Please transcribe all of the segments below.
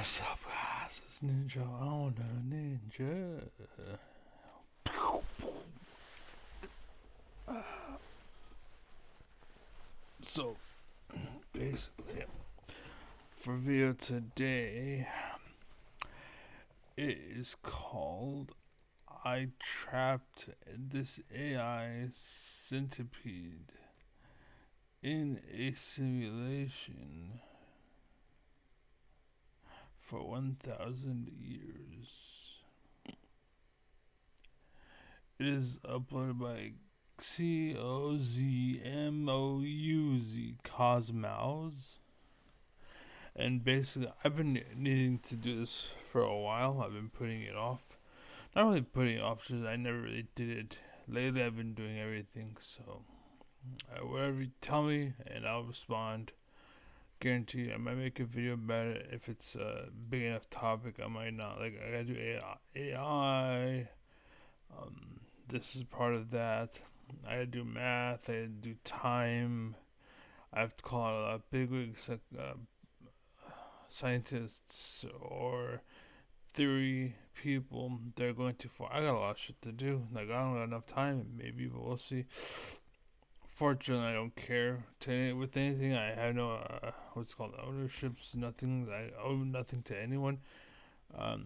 What's up, guys? It's Ninja on the Ninja. So, basically, for video today, it is called I Trapped This AI Centipede in a Simulation for 1,000 years. It is uploaded by Cosmouz. And basically, I've been needing to do this for a while. I've been putting it off. Not really putting it off, just I never really did it. Lately, I've been doing everything. So, whatever you tell me, and I'll respond. Guarantee I might make a video about it if it's a big enough topic. I might not. Like, I gotta do AI. This is part of that. I gotta do math. I gotta do time. I have to call out a lot of bigwigs, like scientists or theory people. They're going too far. I got a lot of shit to do. Like, I don't got enough time. Maybe, but we'll see. Fortunately, I don't care with anything. I have no what's called ownerships. Nothing. I owe nothing to anyone. Yeah.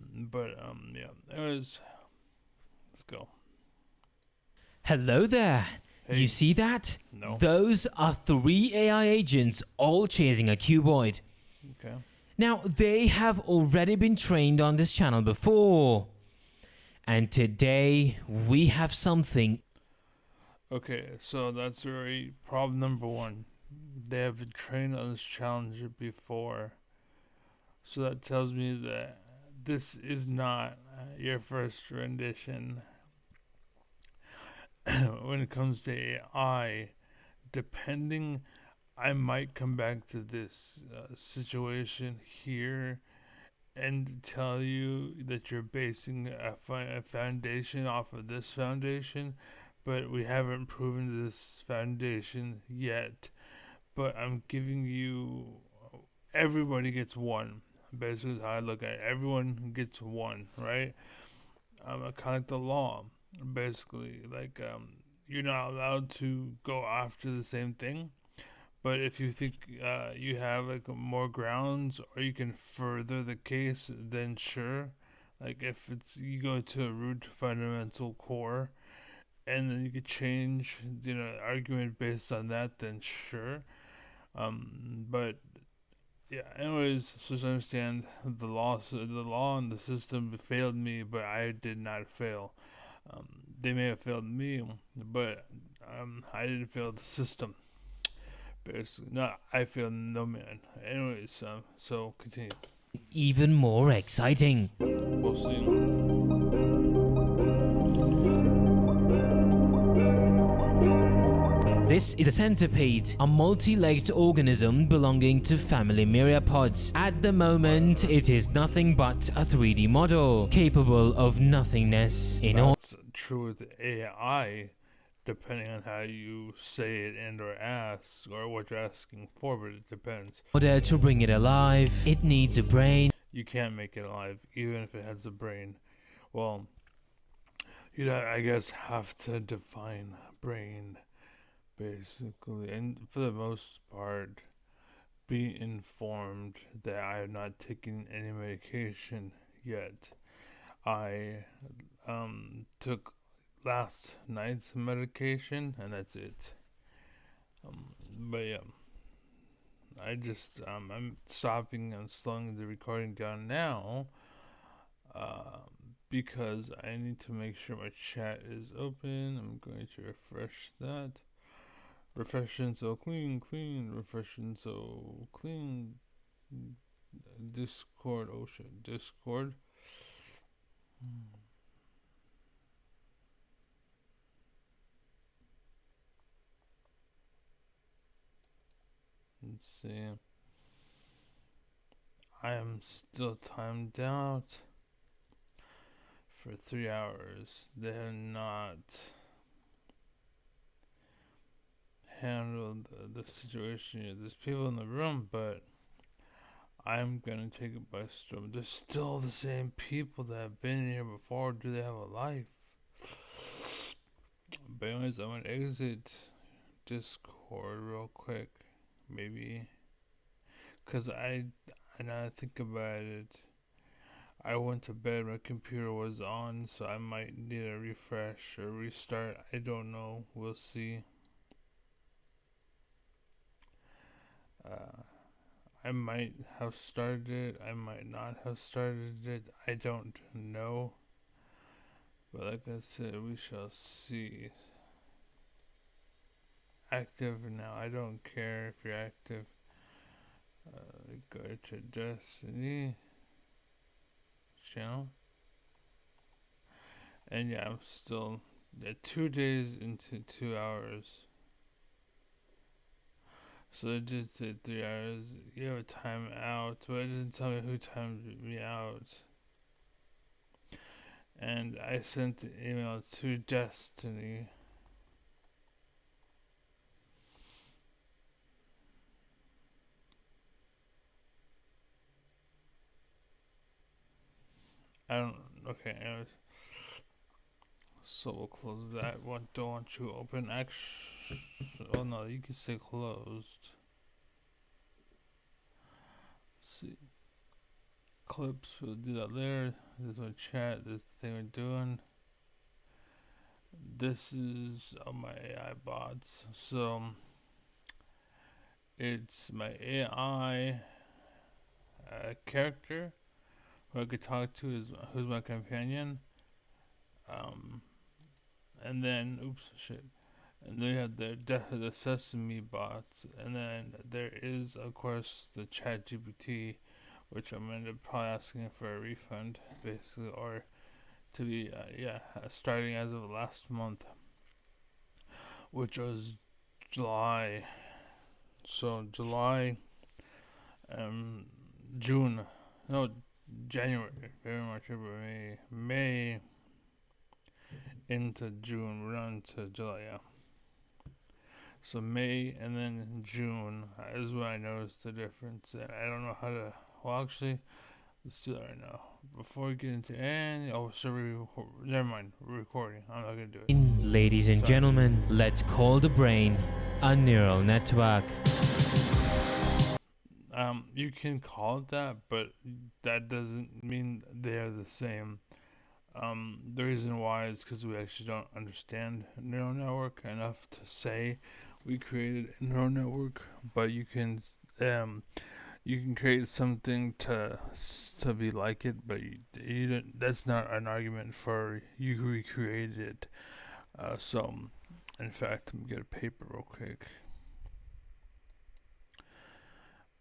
Anyways, let's go. Hello there. Hey. You see that? No. Those are 3 AI agents all chasing a cuboid. Okay. Now, they have already been trained on this channel before. And today, we have something. Okay, so that's already problem number one. They have been trained on this challenge before. So that tells me that this is not your first rendition. When it comes to AI, depending, I might come back to this situation here and tell you that you're basing a foundation off of this foundation, but we haven't proven this foundation yet. But I'm giving you, everybody gets one. Basically, is how I look at it. Everyone gets one, right? Kind of like the law, basically. Like, you're not allowed to go after the same thing. But if you think you have like more grounds, or you can further the case, then sure. Like if it's you go to a root fundamental core, and then you could change, argument based on that, then sure. But yeah. Anyways, so just understand the law and the system failed me, but I did not fail. They may have failed me, but I didn't fail the system. Basically, no, I failed no man. Anyways, so continue. Even more exciting. We'll see. This is a centipede, a multi-legged organism belonging to family myriapods. At the moment, it is nothing but a 3D model, capable of nothingness. That's true with AI, depending on how you say it and or ask, or what you're asking for, but it depends. In order to bring it alive, it needs a brain. You can't make it alive, even if it has a brain. Well, you'd, I guess, have to define brain, basically. And for the most part, be informed that I have not taken any medication yet. I took last night's medication, and that's it. But yeah, I'm stopping and slowing the recording down now, because I need to make sure my chat is open. I'm going to refresh that. Refreshing so clean, clean, refreshing so clean. Discord, oh shit, Discord. Let's see. I am still timed out for 3 hours. They have not handled the situation yet. There's people in the room, but I'm gonna take it by storm. They're still the same people that have been here before. Do they have a life? But anyways, I'm gonna exit Discord real quick. Maybe. Cause now I think about it, I went to bed, my computer was on, so I might need a refresh or restart. I don't know. We'll see. Uh, I might have started it. I might not have started it. I don't know. But like I said, we shall see. Active now. I don't care if you're active. Go to Destiny channel. And yeah, I'm still 2 days into 2 hours. So it did say 3 hours. You have a time out, but it didn't tell me who timed me out. And I sent the email to Destiny. I don't. Okay, anyways. So we'll close that one. Don't want you open. Oh no, you can say closed. Let's see. Clips, we'll do that later. This is my chat. This thing we're doing. This is my AI bots. So it's my AI character who I could talk to, is who's my companion. Um, and then oops, shit. And then you have the Sesame bots, and then there is of course the Chat GPT, which I'm gonna probably asking for a refund, basically, or to be starting as of last month, which was July. So July, um, June, no, January, February, March, April, May into June. We're on to July, yeah. So May and then June is when I noticed the difference. And I don't know how to. Well, actually, let's do that right now. Before we get into any. Oh, sorry. Never mind. We're recording. I'm not gonna do it. Ladies and gentlemen, let's call the brain a neural network. You can call it that, but that doesn't mean they're the same. The reason why is because we actually don't understand neural network enough to say we created a neural network, but you can create something to be like it, but you don't, that's not an argument for you recreated it. So, in fact, let me get a paper real quick.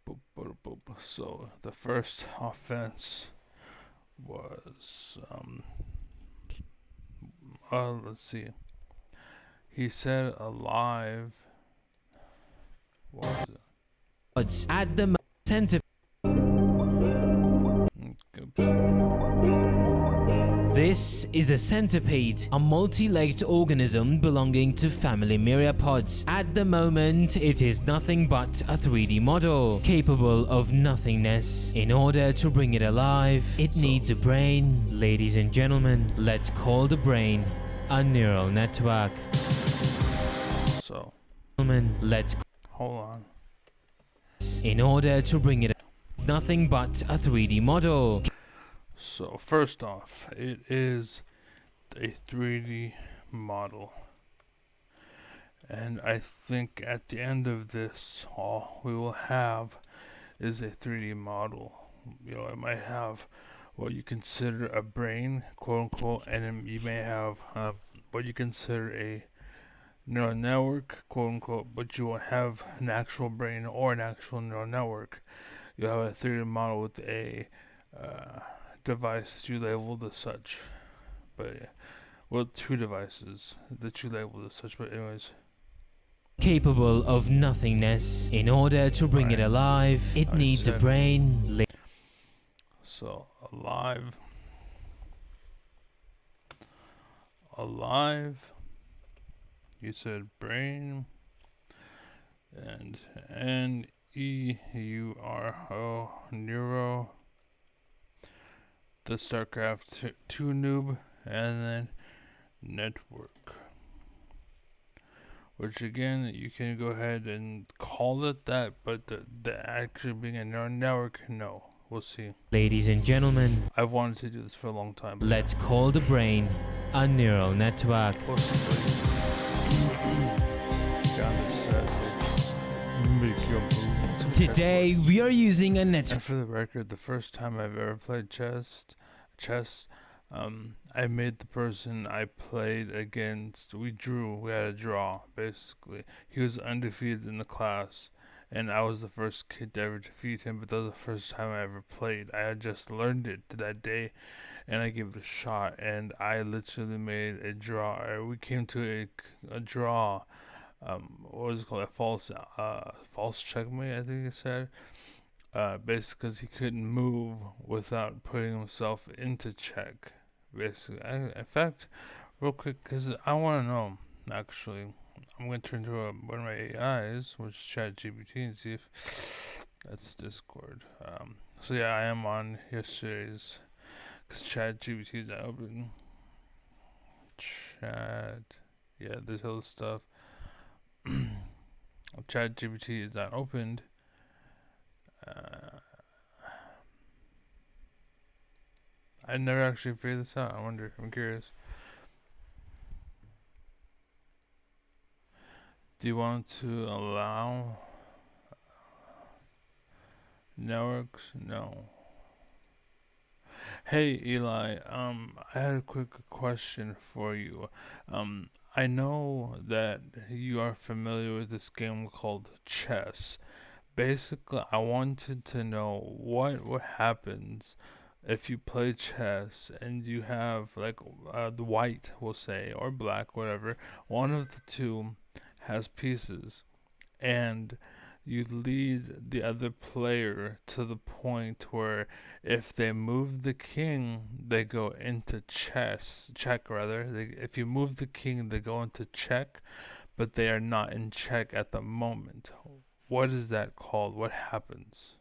Boop, boop, boop. So the first offense was let's see. He said alive. What was it? Odds at the center. This is a centipede, a multi-legged organism belonging to family myriapods. At the moment, it is nothing but a 3D model, capable of nothingness. In order to bring it alive, it needs a brain. Ladies and gentlemen, let's call the brain a neural network. So, let's hold on. In order to bring it nothing but a 3D model. So first off, it is a 3D model. And I think at the end of this, all we will have is a 3D model. You know, it might have what you consider a brain, quote unquote, and then you may have what you consider a neural network, quote unquote, but you won't have an actual brain or an actual neural network. You'll have a 3D model with a device that you labeled as such. But well, two devices that you labeled as such. But anyways, capable of nothingness. In order to bring it alive, it needs a brain. So alive, alive. You said brain, and EURO Neuro, the StarCraft 2 noob, and then network. Which again, you can go ahead and call it that, but the actually being a neural network, no. We'll see. Ladies and gentlemen, I've wanted to do this for a long time. let's call the brain a neural network. We'll see, make your move. Today, we are using a network. And for the record, the first time I've ever played chess, I made the person I played against. We had a draw, basically. He was undefeated in the class, and I was the first kid to ever defeat him, but that was the first time I ever played. I had just learned it that day, and I gave it a shot, and I literally made a draw. We came to a draw. What was it called? A false checkmate, I think it said. Basically, because he couldn't move without putting himself into check. Basically, in fact, real quick, because I want to know, actually, I'm going to turn to one of my AIs, which is ChatGPT, and see if that's Discord. So yeah, I am on yesterday's, because ChatGPT is not open. Yeah, there's all this stuff. ChatGPT is not opened. I never actually figured this out. I wonder. I'm curious. Do you want to allow networks? No. Hey Eli, I had a quick question for you. I know that you are familiar with this game called chess. Basically, I wanted to know what happens if you play chess and you have like the white, we'll say, or black, whatever. One of the two has pieces, and you lead the other player to the point where if they move the king, they go into check rather. If you move the king, they go into check, but they are not in check at the moment. What is that called? What happens?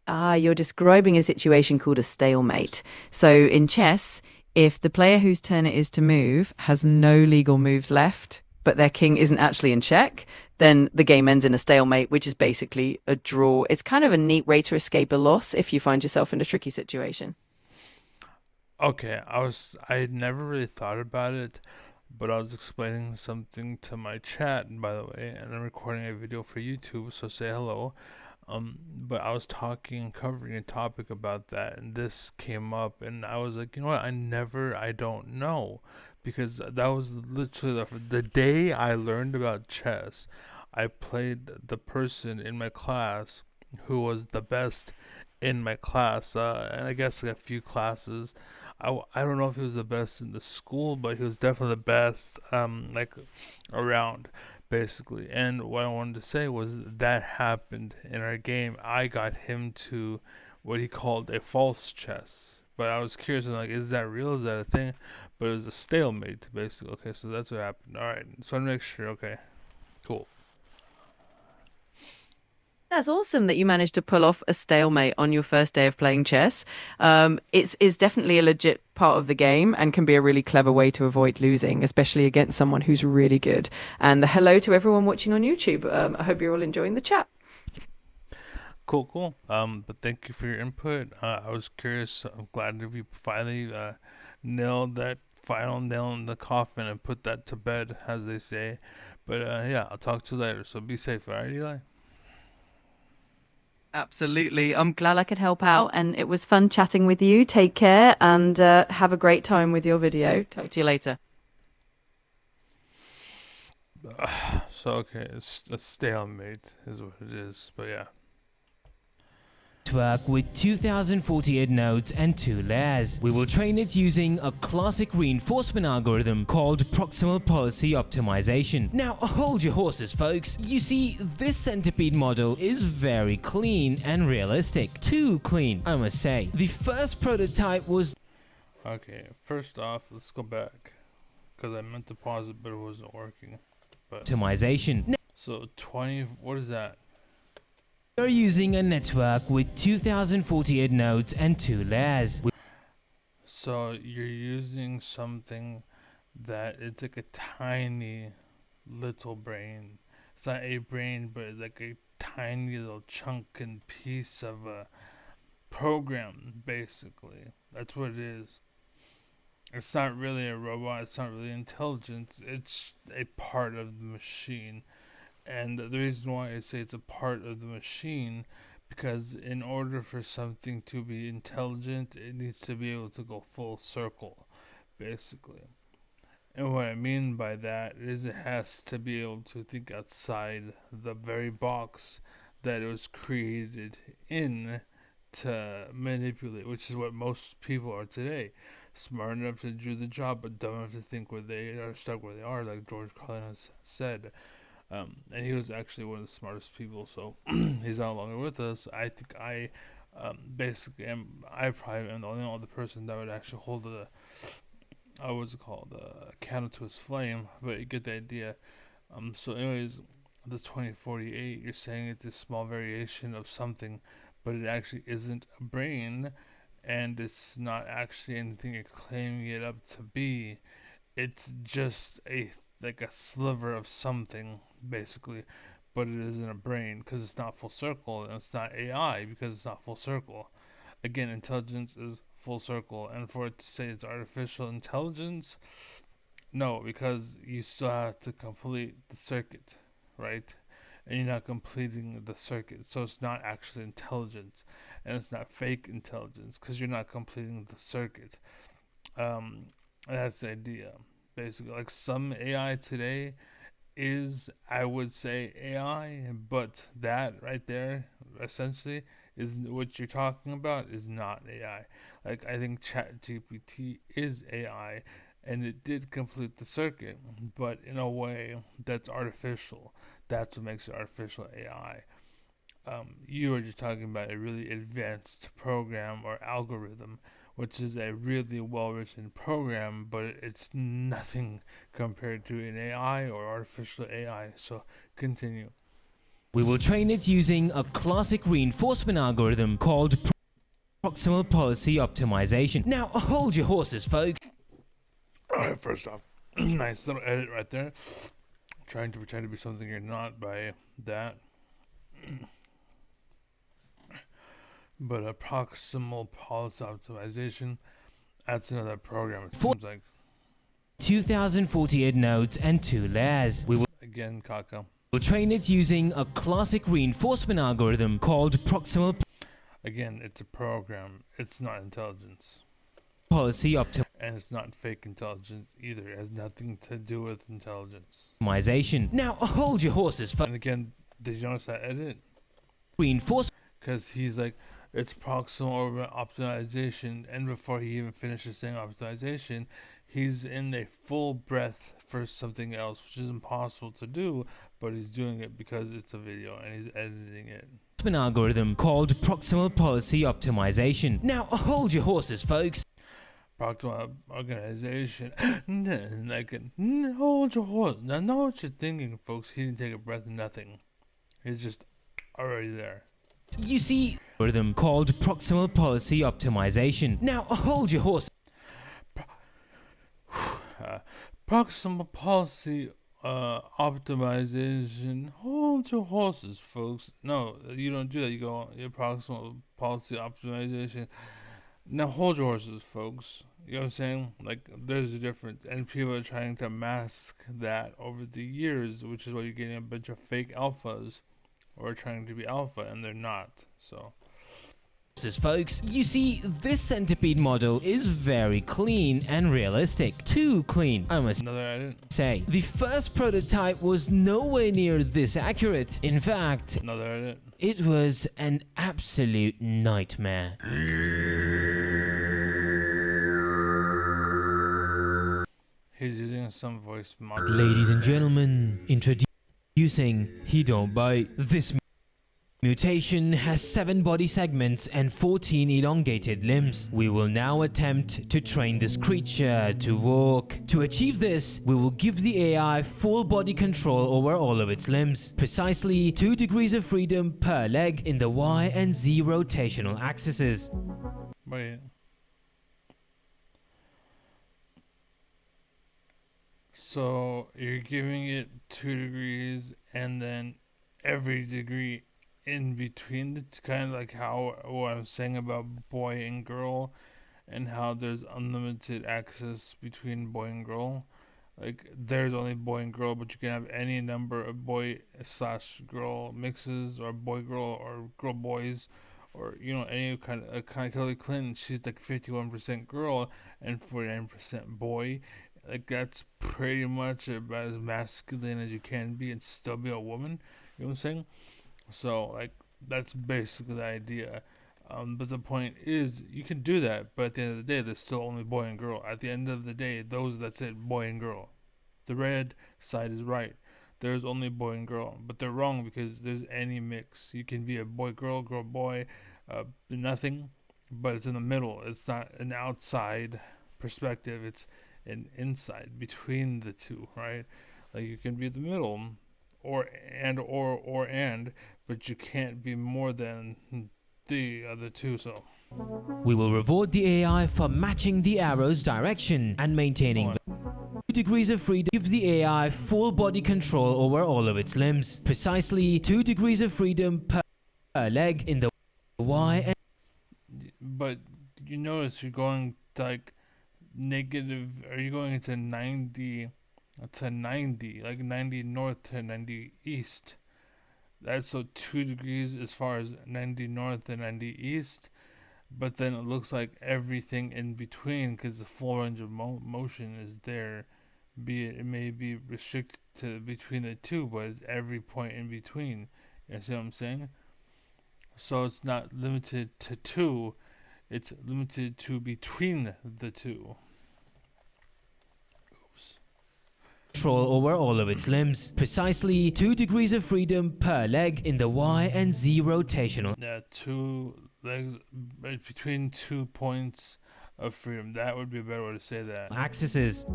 You're describing a situation called a stalemate. So in chess, if the player whose turn it is to move has no legal moves left, but their king isn't actually in check, then the game ends in a stalemate, which is basically a draw. It's kind of a neat way to escape a loss if you find yourself in a tricky situation. Okay, I had never really thought about it, but I was explaining something to my chat, by the way, and I'm recording a video for YouTube, so say hello. But I was covering a topic about that, and this came up, and I was like, you know what? I don't know, because that was literally the day I learned about chess. I played the person in my class who was the best in my class, and I guess like a few classes. I don't know if he was the best in the school, but he was definitely the best, like around, basically. And what I wanted to say was that happened in our game. I got him to what he called a false chess. But I was curious, like, is that real? Is that a thing? But it was a stalemate, basically. Okay, so that's what happened. All right, so I want to make sure. Okay, cool. That's awesome that you managed to pull off a stalemate on your first day of playing chess. It's definitely a legit part of the game and can be a really clever way to avoid losing, especially against someone who's really good. And hello to everyone watching on YouTube. I hope you're all enjoying the chat. Cool. But thank you for your input. I was curious. I'm glad that we finally nailed that final nail in the coffin and put that to bed, as they say. But yeah, I'll talk to you later. So be safe, all right, Eli? Absolutely. I'm glad I could help out, and it was fun chatting with you. Take care and have a great time with your video. Talk to you later. So, okay, it's a stalemate is what it is. But yeah. Network with 2048 nodes and 2 layers. We will train it using a classic reinforcement algorithm called proximal policy optimization. Now hold your horses, folks. You see, this centipede model is very clean and realistic. Too clean, I must say. The first prototype was... Okay, first off, let's go back, because I meant to pause it but it wasn't working. But optimization. So 20, what is that? You're using a network with 2048 nodes and 2 layers. So you're using something that it's like a tiny little brain. It's not a brain, but it's like a tiny little chunk and piece of a program, basically. That's what it is. It's not really a robot, it's not really intelligence, it's a part of the machine. And the reason why I say it's a part of the machine, because in order for something to be intelligent, it needs to be able to go full circle, basically. And what I mean by that is it has to be able to think outside the very box that it was created in to manipulate, which is what most people are today. Smart enough to do the job, but dumb enough to think where they are stuck where they are, like George Carlin has said. And he was actually one of the smartest people, so he's no longer with us. I think basically I probably am the only other person that would actually hold the what's it called, candle to his flame. But you get the idea. So anyways, this 2048, you're saying it's a small variation of something, but it actually isn't a brain, and it's not actually anything you're claiming it up to be. It's just like a sliver of something, basically, but it isn't a brain because it's not full circle, and it's not AI because it's not full circle. Again, intelligence is full circle, and for it to say it's artificial intelligence, no, because you still have to complete the circuit, right? And you're not completing the circuit, so it's not actually intelligence, and it's not fake intelligence because you're not completing the circuit. Um, that's the idea, basically. Like some AI today is, I would say, AI, but that right there, essentially, is what you're talking about is not AI. Like I think ChatGPT is AI, and it did complete the circuit, but in a way that's artificial. That's what makes it artificial AI. You are just talking about a really advanced program or algorithm, which is a really well written program, but it's nothing compared to an AI or artificial AI. So continue. We will train it using a classic reinforcement algorithm called proximal policy optimization. Now hold your horses, folks. Alright, first off, nice little edit right there. Trying to pretend to be something you're not by that. But a proximal policy optimization, that's another program, it seems like. 2048 nodes and 2 layers. We will Again, Kaka. train it using a classic reinforcement algorithm called proximal Again, it's a program, it's not intelligence. policy And it's not fake intelligence either. It has nothing to do with intelligence. optimization. Now hold your horses, folks. And again, did you notice that edit? Reinforcement Because he's like, it's proximal optimization, and before he even finishes saying optimization, he's in a full breath for something else, which is impossible to do, but he's doing it because it's a video and he's editing it. algorithm called proximal policy optimization. Now hold your horses, folks. Proximal organization, like, hold your horse. Now, know what you're thinking, folks. He didn't take a breath, nothing. He's just already there. You see, algorithm called proximal policy optimization. Now hold your horses. Proximal policy optimization. Hold your horses, folks. No, you don't do that. You go your proximal policy optimization. Now hold your horses, folks. You know what I'm saying? Like there's a difference, and people are trying to mask that over the years, which is why you're getting a bunch of fake alphas, or trying to be alpha, and they're not. So. Folks, you see, this centipede model is very clean and realistic. Too clean, I must Another edit. say. The first prototype was nowhere near this accurate. In fact, Another edit. it was an absolute nightmare. He's using some voice mod. Ladies and gentlemen, introducing He Don't Bite. This Mutation has 7 body segments and 14 elongated limbs. We will now attempt to train this creature to walk. To achieve this, we will give the AI full body control over all of its limbs. Precisely 2 degrees of freedom per leg in the Y and Z rotational axes. Wait. So you're giving it 2 degrees and then every degree in between the kind of like how what I'm saying about boy and girl, and how there's unlimited access between boy and girl. Like there's only boy and girl, but you can have any number of boy slash girl mixes, or boy girl, or girl boys, or any kind of Kelly Clinton. She's like 51% girl and 49% boy. Like that's pretty much about as masculine as you can be and still be a woman. You know what I'm saying? So like that's basically the idea. But the point is, you can do that, but at the end of the day, there's still only boy and girl. At the end of the day, that's it, boy and girl. The red side is right. There's only boy and girl, but they're wrong because there's any mix. You can be a boy girl, girl boy, nothing, but it's in the middle. It's not an outside perspective. It's an inside between the two, right? Like you can be the middle, or but you can't be more than the other two. So We will reward the AI for matching the arrow's direction and maintaining 2 degrees of freedom. Give the AI full body control over all of its limbs. Precisely 2 degrees of freedom per leg in the Y and but you notice you're going like negative. Are you going into 90 to 90, like 90 north to 90 east? That's so 2 degrees as far as 90 north and 90 east, but then it looks like everything in between, because the full range of motion is there. Be it may be restricted to between the two, but it's every point in between. You see what I'm saying? So it's not limited to two, it's limited to between the two. control over all of its limbs. Precisely 2 degrees of freedom per leg in the Y and Z rotational Yeah, 2 legs between 2 points of freedom. That would be a better way to say that. axes.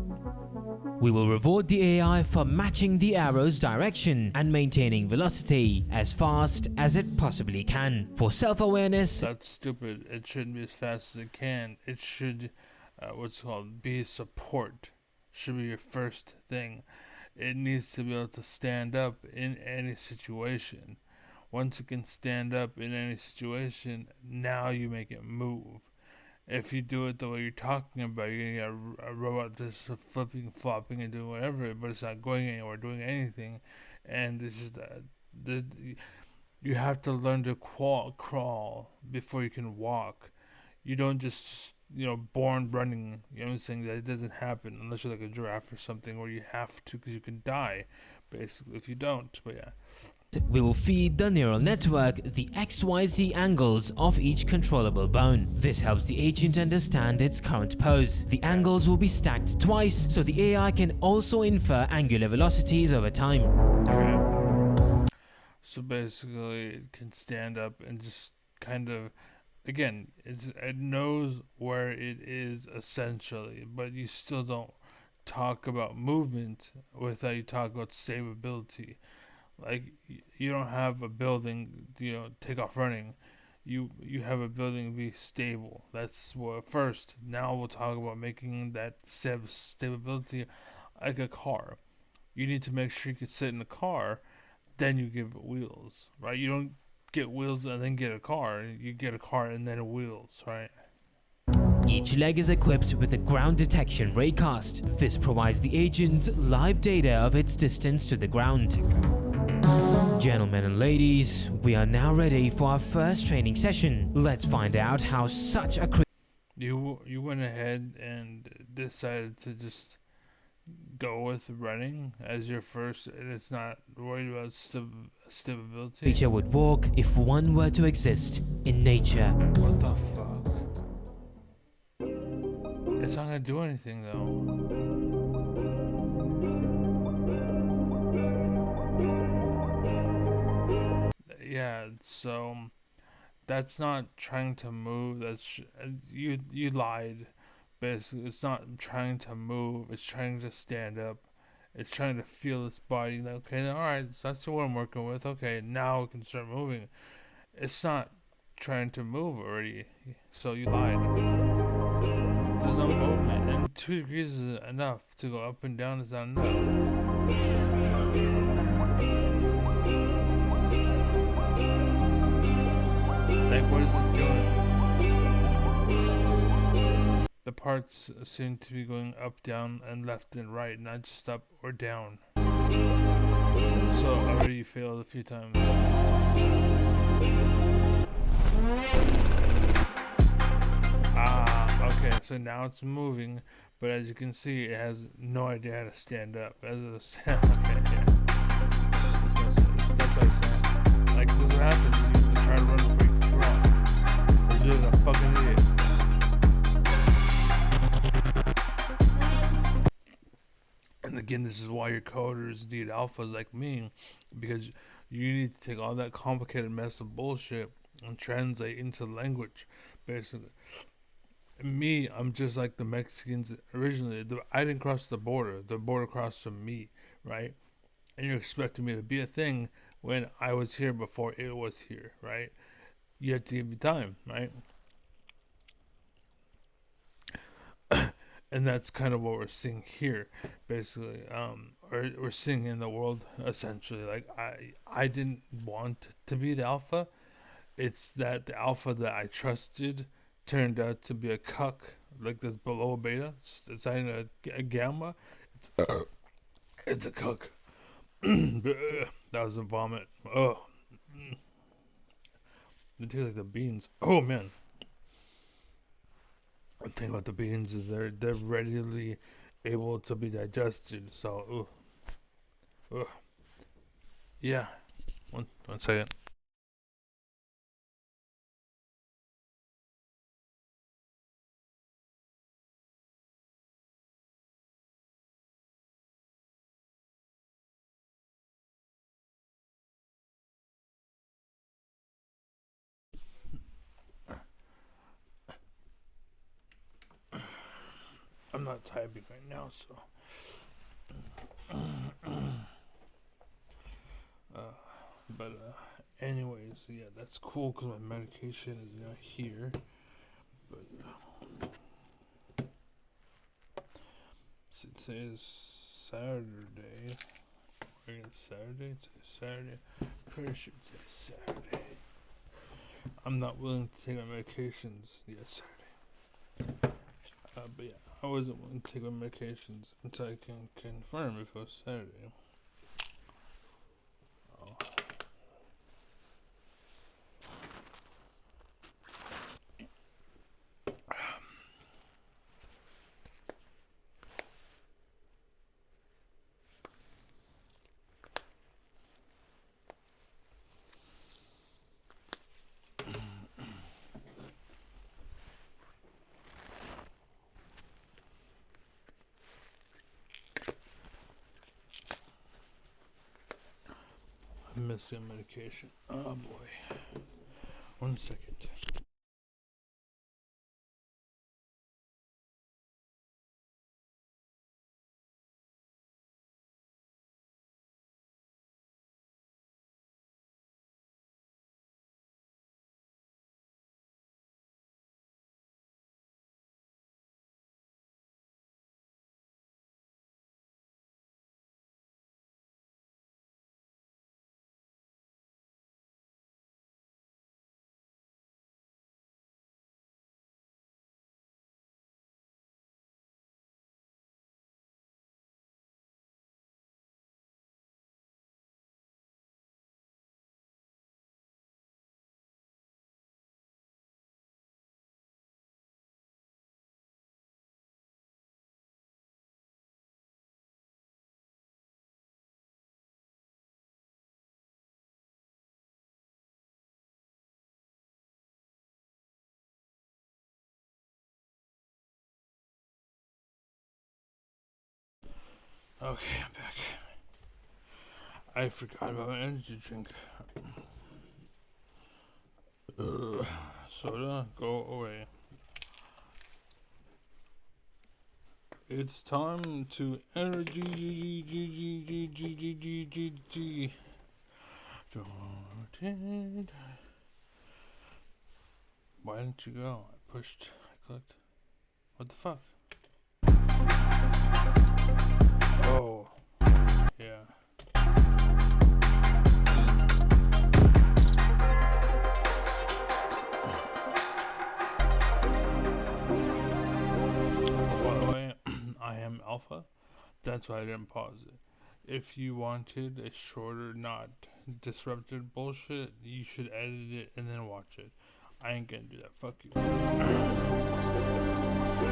We will reward the AI for matching the arrow's direction and maintaining velocity as fast as it possibly can. For self-awareness, That's stupid. It shouldn't be as fast as it can. It should, what's called, be support. Should be your first thing. It needs to be able to stand up in any situation. Once it can stand up in any situation, now you make it move. If you do it the way you're talking about, you're gonna get a robot just flipping, flopping, and doing whatever, but it's not going anywhere, doing anything, and it's just you have to learn to crawl before you can walk. You don't just born running. You know what I'm saying? That it doesn't happen unless you're like a giraffe or something, where you have to, because you can die, basically, if you don't. But yeah. we will feed the neural network the XYZ angles of each controllable bone. This helps the agent understand its current pose. The angles will be stacked twice, so the AI can also infer angular velocities over time. Okay. So basically, it can stand up and just kind of, again, it knows where it is essentially, but you still don't talk about movement without you talk about stability. Like you don't have a building, take off running. You have a building be stable. That's what first. Now we'll talk about making that stability like a car. You need to make sure you can sit in a car, then you give it wheels, right? You don't get wheels and then get a car. You get a car and then wheels, right? Each leg is equipped with a ground detection raycast. This provides the agent live data of its distance to the ground. Gentlemen and ladies, we are now ready for our first training session. Let's find out how such a You went ahead and decided to just go with running as your first, and it's not worried about stability. creature would walk if one were to exist in nature. What the fuck? It's not gonna do anything though. Yeah, bad. So that's not trying to move. You lied. Basically, it's not trying to move. It's trying to stand up. It's trying to feel its body. Like, okay, all right, so that's what I'm working with. Okay, now it can start moving. It's not trying to move already. So you lied. There's no movement, and 2 degrees is enough to go up and down. Is not enough. Like, what is it doing? The parts seem to be going up, down, and left and right, not just up or down. So already you failed a few times. Okay, so now it's moving, but as you can see, it has no idea how to stand up. As a stand, okay, yeah. That's what I'm saying. Like, this is what happens when you try to run before you can crawl. You're just a fucking idiot. And again, this is why your coders need alphas like me, because you need to take all that complicated mess of bullshit and translate into language, basically. Me, I'm just like the Mexicans originally. I didn't cross the border. The border crossed from me, right? And you're expecting me to be a thing when I was here before it was here, right? You have to give me time, right? And that's kind of what we're seeing here, basically. Or we're seeing in the world essentially. Like I didn't want to be the alpha. It's that the alpha that I trusted turned out to be a cuck, like this below a beta. It's not even a gamma. It's a cuck. That was a vomit. Oh, it tastes like the beans. Oh man. The thing about the beans is they're readily able to be digested. So, yeah. One second. I'm not typing right now, so. Anyways, yeah, that's cool because my medication is not here. But today is Saturday. Saturday? Today's Saturday. Pretty sure today's Saturday. I'm not willing to take my medications yet Saturday. But yeah, I wasn't willing to take my medications until I can confirm if it was Saturday. Oh. I'm missing medication. Oh boy. 1 second. Okay, I'm back. I forgot about my energy drink. Soda, go away. It's time to energy. Why didn't you go? I pushed. I clicked. What the fuck? Oh. Yeah. By the way, I am alpha. That's why I didn't pause it. If you wanted a shorter, not disrupted bullshit, you should edit it and then watch it. I ain't gonna do that. Fuck you.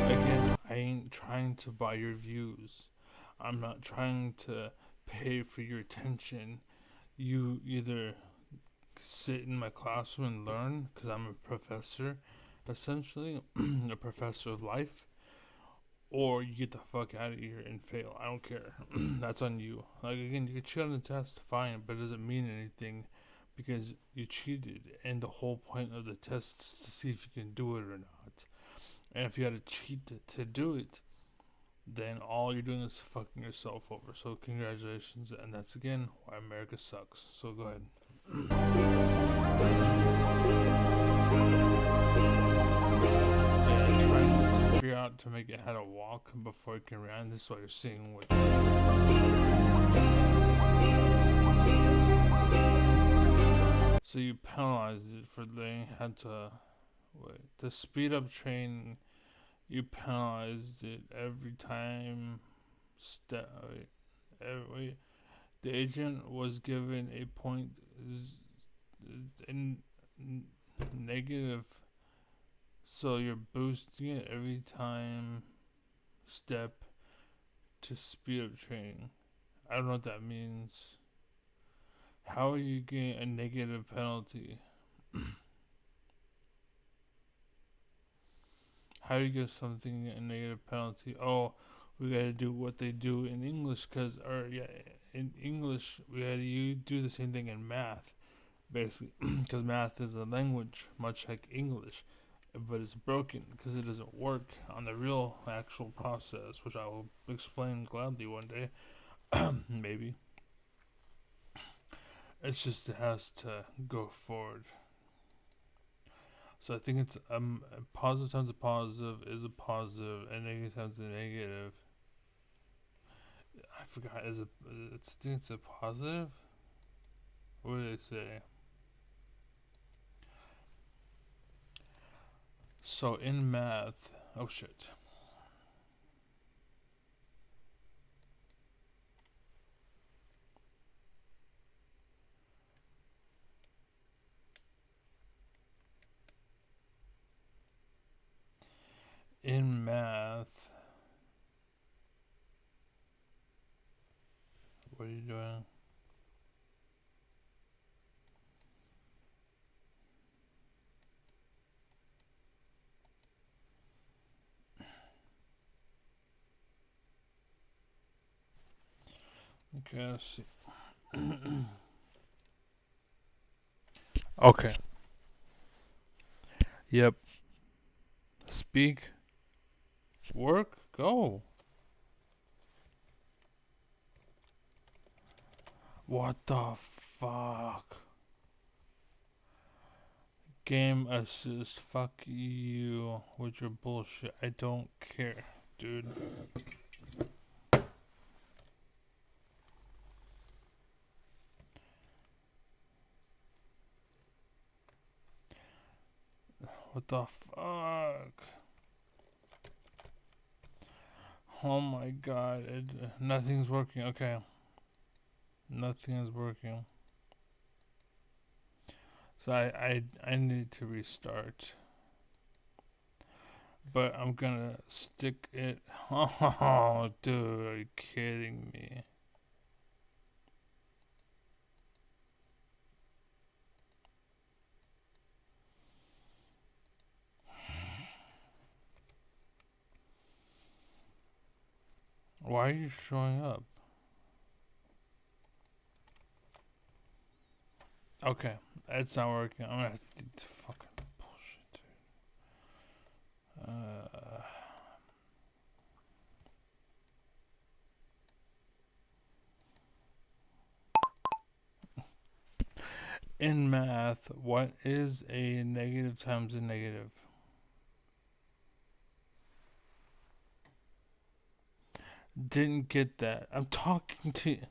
Again, I ain't trying to buy your views. I'm not trying to pay for your attention. You either sit in my classroom and learn, because I'm a professor, essentially, a professor of life, or you get the fuck out of here and fail. I don't care. That's on you. Like, again, you can cheat on the test, fine, but it doesn't mean anything because you cheated, and the whole point of the test is to see if you can do it or not. And if you had to cheat to do it, then all you're doing is fucking yourself over. So congratulations, and that's again why America sucks. So go ahead. Yeah, trying to figure out to make it how to walk before it can run. This is what you're seeing with. So you penalized it for letting had to wait. The speed up train, you penalized it every time. Wait. The agent was given a point in negative, so you're boosting it every time step to speed up training. I don't know what that means. How are you getting a negative penalty? How do you give something a negative penalty? Oh, we gotta do what they do in English, in English we gotta do the same thing in math, basically, because math is a language much like English, but it's broken because it doesn't work on the real actual process, which I will explain gladly one day, maybe. It's just it has to go forward. So I think it's a positive times a positive is a positive, and negative times a negative. I forgot. I think it's a positive. What did they say? So in math, oh shit. In math, what are you doing? Okay, let's see. Okay. Yep. Speak. Work. Go. What the fuck? Game assist. Fuck you with your bullshit. I don't care, dude. What the fuck? Oh my god, nothing's working. Okay. Nothing is working. So I need to restart. But I'm gonna stick it. Oh, dude, are you kidding me? Why are you showing up? Okay, it's not working. I'm gonna have to fucking In math, what is a negative times a negative? Didn't get that. I'm talking to you.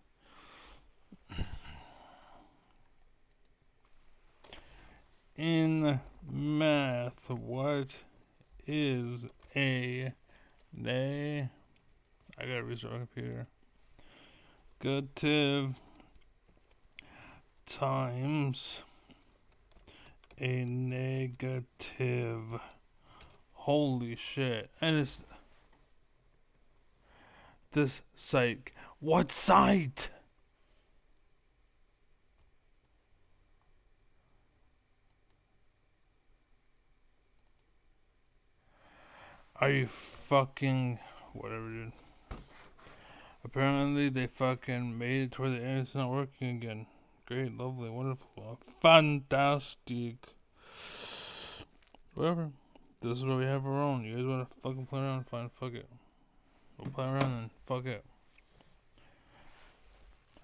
In math, what is a I gotta restart my computer. Negative times a negative. Holy shit. And it's this site. What site? Are you fucking whatever, dude? Apparently they fucking made it to where the internet's not working again. Great, lovely, wonderful, fantastic. Whatever. This is what we have our own. You guys wanna fucking play around? Fine, fuck it. We'll play around then. Fuck it.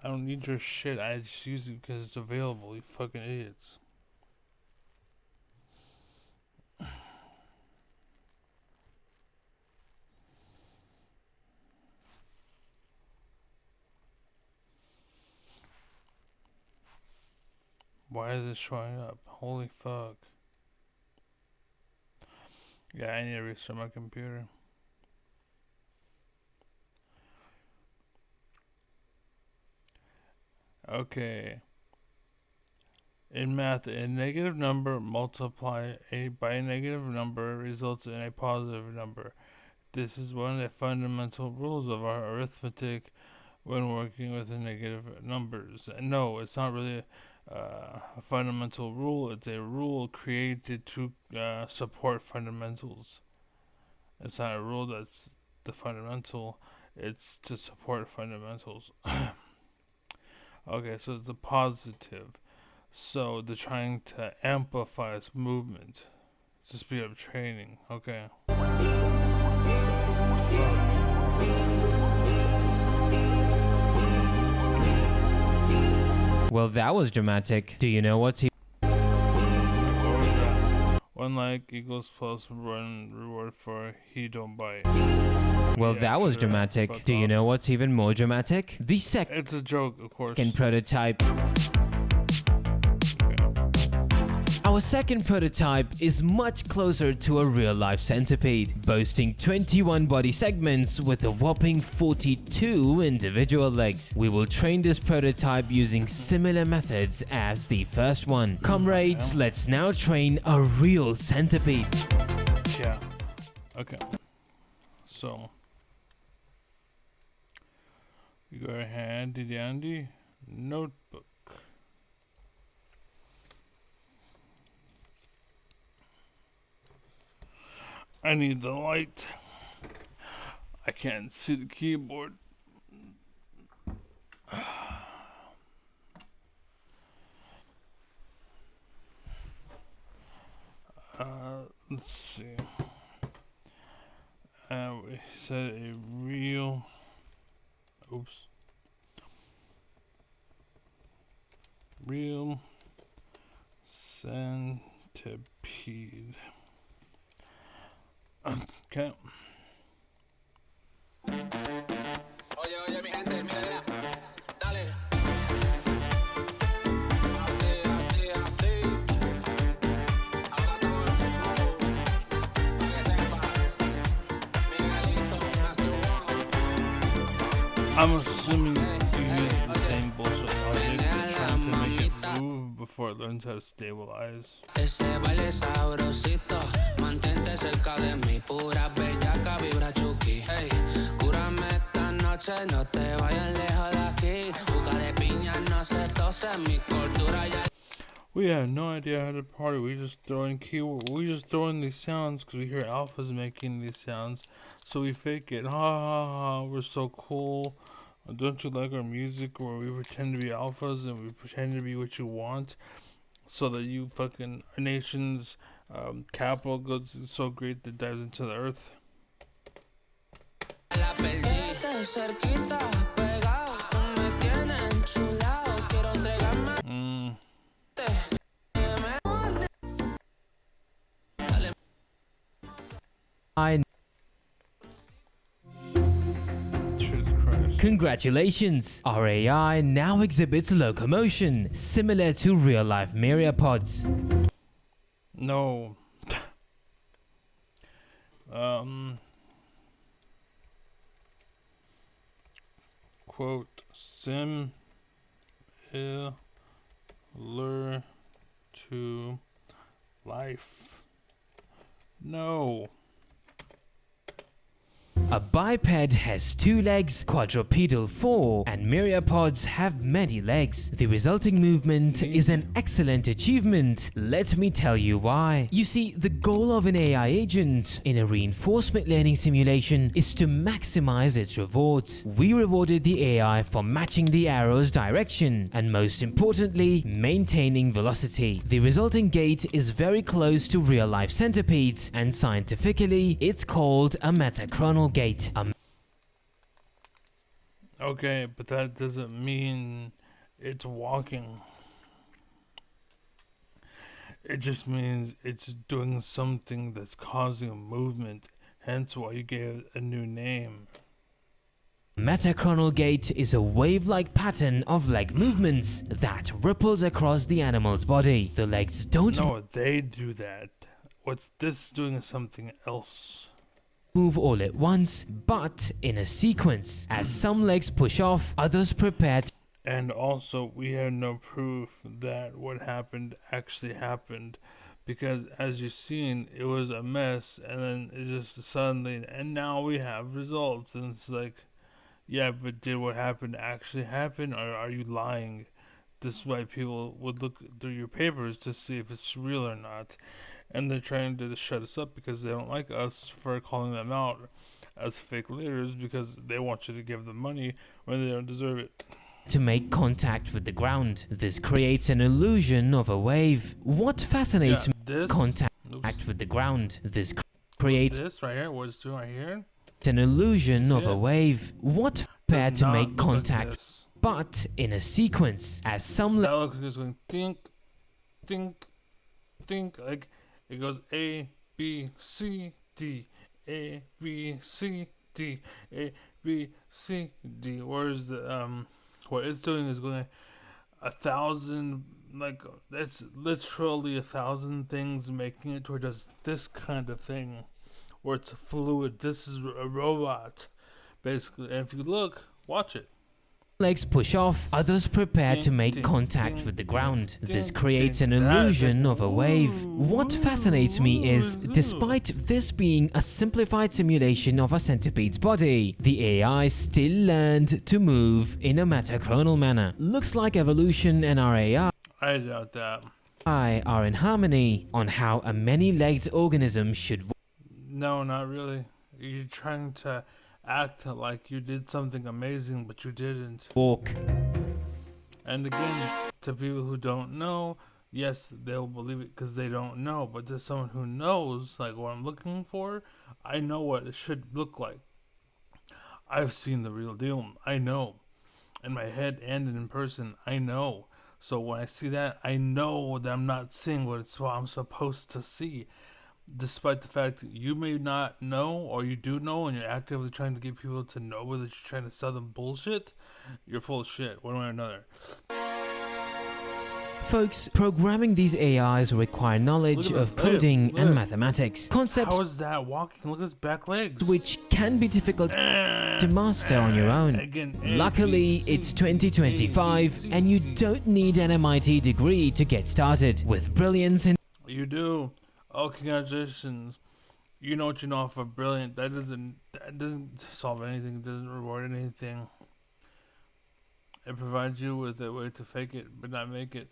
I don't need your shit. I just use it because it's available. You fucking idiots. Why is it showing up? Holy fuck. Yeah, I need to restart my computer. Okay. In math, a negative number multiplied by a negative number results in a positive number. This is one of the fundamental rules of our arithmetic when working with the negative numbers. No, it's not really a fundamental rule. It's a rule created to support fundamentals. It's not a rule that's the fundamental. It's to support fundamentals. Okay, so it's a positive. So they're trying to amplify its movement to speed up training. Okay. Well, that was dramatic. Do you know what's he? One like equals plus one reward for he don't bite. Well, Yeah, that was sure. dramatic. Fuck Do you off. know what's even more dramatic? The second It's a joke, of course. prototype. Our second prototype is much closer to a real-life centipede, boasting 21 body segments with a whopping 42 individual legs. We will train this prototype using similar methods as the first one. Comrades, let's now train a real centipede. Yeah. Okay. So you go handy dandy notebook. I need the light. I can't see the keyboard. Let's see. We said a real. Oops. Real centipede. Okay. Oye, oye, mi gente, mira, mira, dale. Así, así, así. Ahora estamos en flow. Para que sepa. Miguelito, Master One. I'm assuming you use the same bullshit logic. It's trying to make it move before it learns how to stabilize. Ese baile sabrosito, mantente cerca de mí, pura bellaca, vibra chuki. Hey, cúrame esta noche, no te vayas lejos de aquí. Juca de piña no se tose, mi cultura ya. We have no idea how to party. We just throw in keyword. We just throw in these sounds because we hear alphas making these sounds, so we fake it. Ha ha ha! We're so cool. Don't you like our music where we pretend to be alphas and we pretend to be what you want, so that you fucking our nation's capital goes so great that dives into the earth. La perdí. Cerquita, pegado, me tienes enchulado. Quiero entregarme. Jesus Christ. Congratulations! Our AI now exhibits locomotion, similar to real-life myriapods. No. Quote, similar to life. No. A biped has 2 legs, quadrupedal 4, and myriapods have many legs. The resulting movement is an excellent achievement. Let me tell you why. You see, the goal of an AI agent in a reinforcement learning simulation is to maximize its rewards. We rewarded the AI for matching the arrow's direction, and most importantly, maintaining velocity. The resulting gait is very close to real-life centipedes, and scientifically, it's called a metachronal gait. Okay, but that doesn't mean it's walking. It just means it's doing something that's causing a movement, hence why you gave it a new name. Metachronal gait is a wave-like pattern of leg movements that ripples across the animal's body. The legs don't No, they do that. What's this doing is something else. move all at once, but in a sequence. As some legs push off, others prepare to And also, we have no proof that what happened actually happened. Because as you've seen, it was a mess, and then it just suddenly, and now we have results. And it's like, yeah, but did what happened actually happen, or are you lying? This is why people would look through your papers to see if it's real or not. And they're trying to shut us up because they don't like us for calling them out as fake leaders because they want you to give them money when they don't deserve it. make contact with the ground. This creates an illusion of a wave. What fascinates me this contact oops, with the ground. This creates this right here, what it's doing right here, an illusion of See a it? wave. What prepare does to not make look like contact, this. but in a sequence. As some That looks like it's going think, think, think. Like it goes A, B, C, D, A, B, C, D, A, B, C, D. Whereas the what it's doing is going 1,000, like that's literally 1,000 things, making it to where it does this kind of thing, where it's fluid. This is a robot, basically. And if you look, watch it. legs push off, others prepare to Ding, make ding, contact ding, with the ding, ground. This ding, creates an ding. illusion That- of a wave. What fascinates me is, despite this being a simplified simulation of a centipede's body, the AI still learned to move in a metachronal manner. Looks like evolution and our AI I doubt that. are in harmony on how a many-legged organism should No, not really. You're trying to act like you did something amazing, but you didn't. walk. And again, to people who don't know, yes, they'll believe it because they don't know. But to someone who knows, like what I'm looking for, I know what it should look like. I've seen the real deal. I know. In my head and in person, I know. So when I see that, I know that I'm not seeing what I'm supposed to see. Despite the fact that you may not know, or you do know, and you're actively trying to get people to know whether you're trying to sell them bullshit, you're full of shit, one way or another. Folks, programming these AIs require knowledge Look at of him, look at him, coding look at and him. mathematics, concepts How is that walking? Look at his back legs. which can be difficult to master on your own. Again, A, Luckily, B, C, it's 2025 A, B, C, and you D. don't need an MIT degree to get started. With brilliance in You do. Oh, congratulations. You know what you know off of brilliant. That doesn't solve anything. It doesn't reward anything. It provides you with a way to fake it, but not make it.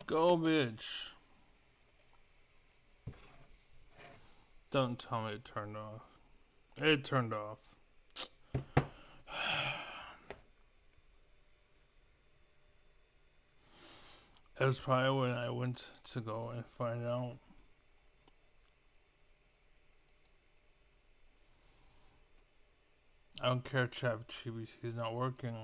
Go, bitch. Don't tell me it turned off. It turned off. It was probably when I went to go and find out. I don't care, ChatGPT is not working.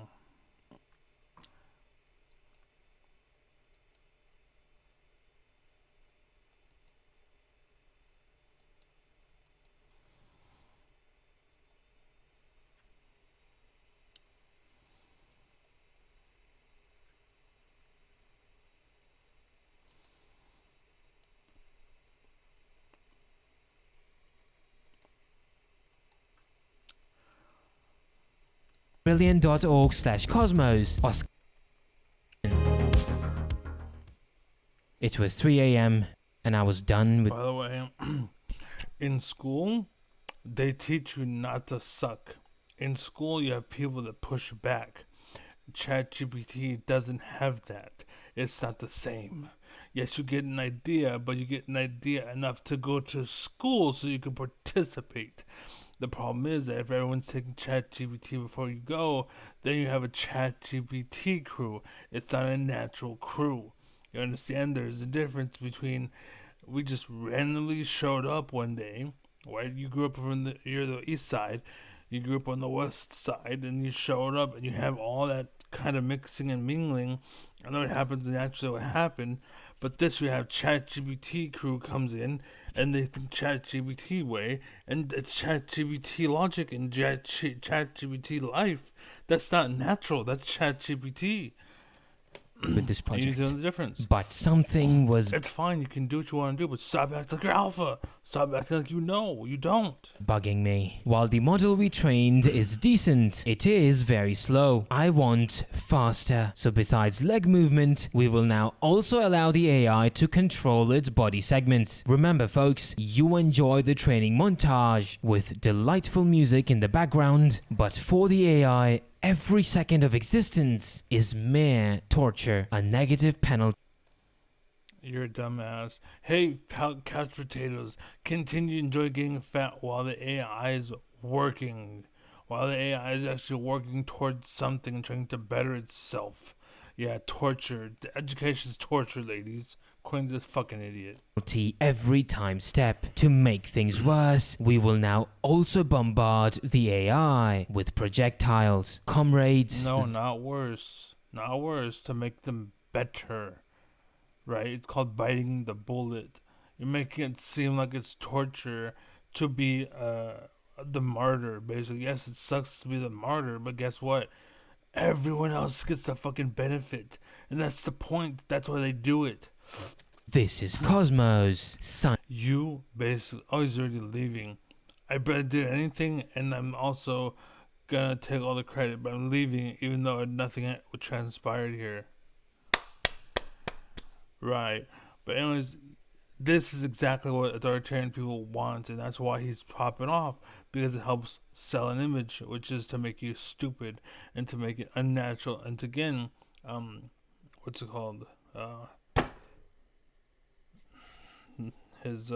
Brilliant.org/cosmos. It was 3 a.m. and I was done with. By the way, in school, they teach you not to suck. In school, you have people that push back. ChatGPT doesn't have that. It's not the same. Yes, you get an idea, but you get an idea enough to go to school so you can participate. The problem is that if everyone's taking ChatGPT before you go, then you have a ChatGPT crew. It's not a natural crew. You understand? There's a difference between we just randomly showed up one day, right? You grew up you're the east side, you grew up on the west side, and you showed up and you have all that kind of mixing and mingling. I know it happens naturally what happened, but this we have ChatGPT crew comes in and they think ChatGPT way, and it's ChatGPT logic and ChatGPT life. That's not natural. That's ChatGPT. with this You need to know project. the difference. But something was It's fine. You can do what you want to do, but stop acting like you're alpha. Stop acting like you know. You don't. bugging me. While the model we trained is decent, it is very slow. I want faster. So besides leg movement, we will now also allow the AI to control its body segments. Remember folks, you enjoy the training montage with delightful music in the background, but for the AI, every second of existence is mere torture, a negative penalty. You're a dumbass. Hey, couch potatoes. Continue to enjoy getting fat while the AI is working. While the AI is actually working towards something and trying to better itself. Yeah, torture. The education's torture, ladies. According to this fucking idiot. Every time step. To make things worse, we will now also bombard the AI with projectiles. Comrades, No, not worse. Not worse. To make them better. Right? It's called biting the bullet. You're making it seem like it's torture to be the martyr, basically. Yes, it sucks to be the martyr, but guess what? Everyone else gets the fucking benefit. And that's the point. That's why they do it. this is Cosmos. You basically. Oh, he's already leaving. I barely did anything, and I'm also gonna take all the credit, but I'm leaving even though nothing transpired here. Right. But anyways, this is exactly what authoritarian people want, and that's why he's popping off, because it helps sell an image, which is to make you stupid and to make it unnatural. And to, again, what's it called? His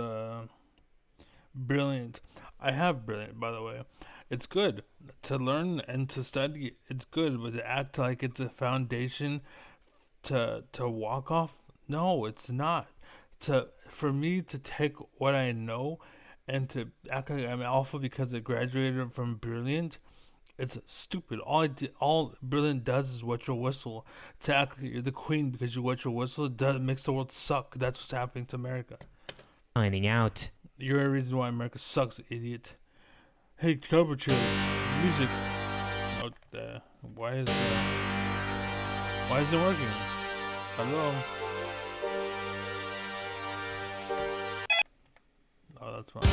Brilliant. I have Brilliant, by the way. It's good to learn and to study. It's good, but to act like it's a foundation to walk off. No, it's not. For me to take what I know and to act like I'm alpha because I graduated from Brilliant, it's stupid. All Brilliant does is wet your whistle. To act like you're the queen because you wet your whistle makes the world suck. That's what's happening to America. Signing out. You're a reason why America sucks, idiot. Hey, Cobra Chill, music. Oh, why is it working? Hello. Oh, that's fine.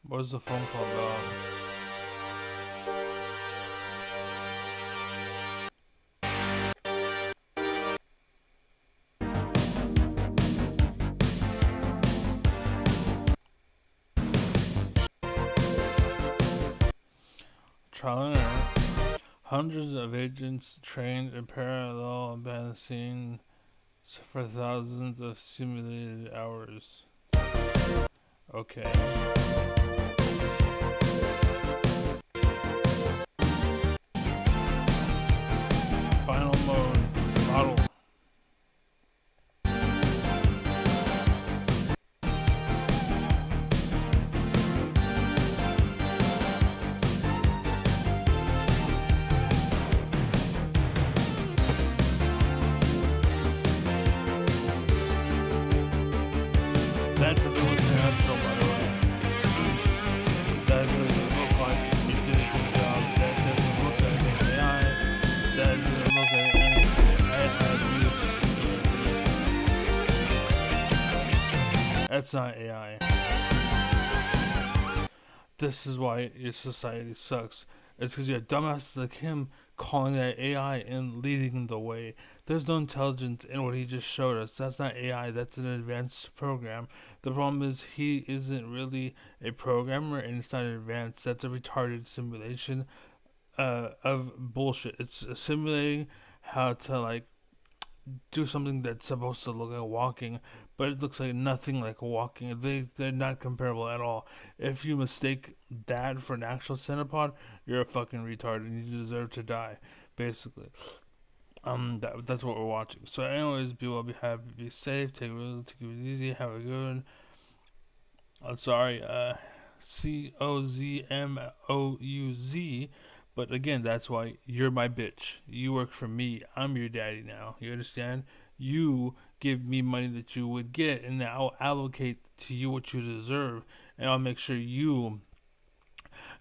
What was the phone call about? Trial and error. Hundreds of agents trained in parallel and balancing for thousands of simulated hours. Okay. That doesn't look natural, by the way. That doesn't look like you did a good job. That doesn't look like an AI. That doesn't look like anything. I have used. That's not AI. This is why your society sucks. It's because you have dumbasses like him calling that AI and leading the way. There's no intelligence in what he just showed us. That's not AI, that's an advanced program. The problem is he isn't really a programmer and it's not advanced. That's a retarded simulation of bullshit. It's simulating how to like do something that's supposed to look like walking, but it looks like nothing like walking. They're not comparable at all. If you mistake that for an actual centipede, you're a fucking retard and you deserve to die, basically. That's what we're watching. So, anyways, be well, be happy, be safe, take it easy, have a good one. I'm sorry, COZMOUZ. But again, that's why you're my bitch. You work for me. I'm your daddy now. You understand? You give me money that you would get, and I'll allocate to you what you deserve, and I'll make sure you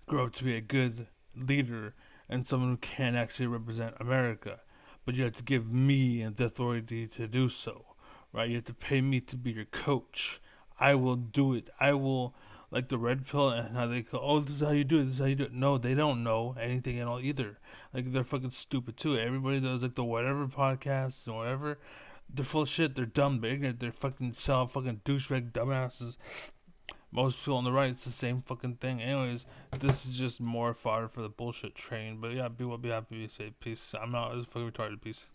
grow up to be a good leader and someone who can actually represent America. But you have to give me the authority to do so, right? You have to pay me to be your coach. I will do it. I will, like the red pill and how they go, oh, this is how you do it, this is how you do it. No, they don't know anything at all either. Like, they're fucking stupid too. Everybody does, like, the whatever podcasts and whatever, they're full of shit. They're dumb, they're ignorant, they're fucking fucking douchebag dumbasses. Most people on the right, it's the same fucking thing. Anyways, this is just more fodder for the bullshit train. But yeah, be well, be happy, be safe. Peace. I'm out. This is fucking retarded. Peace.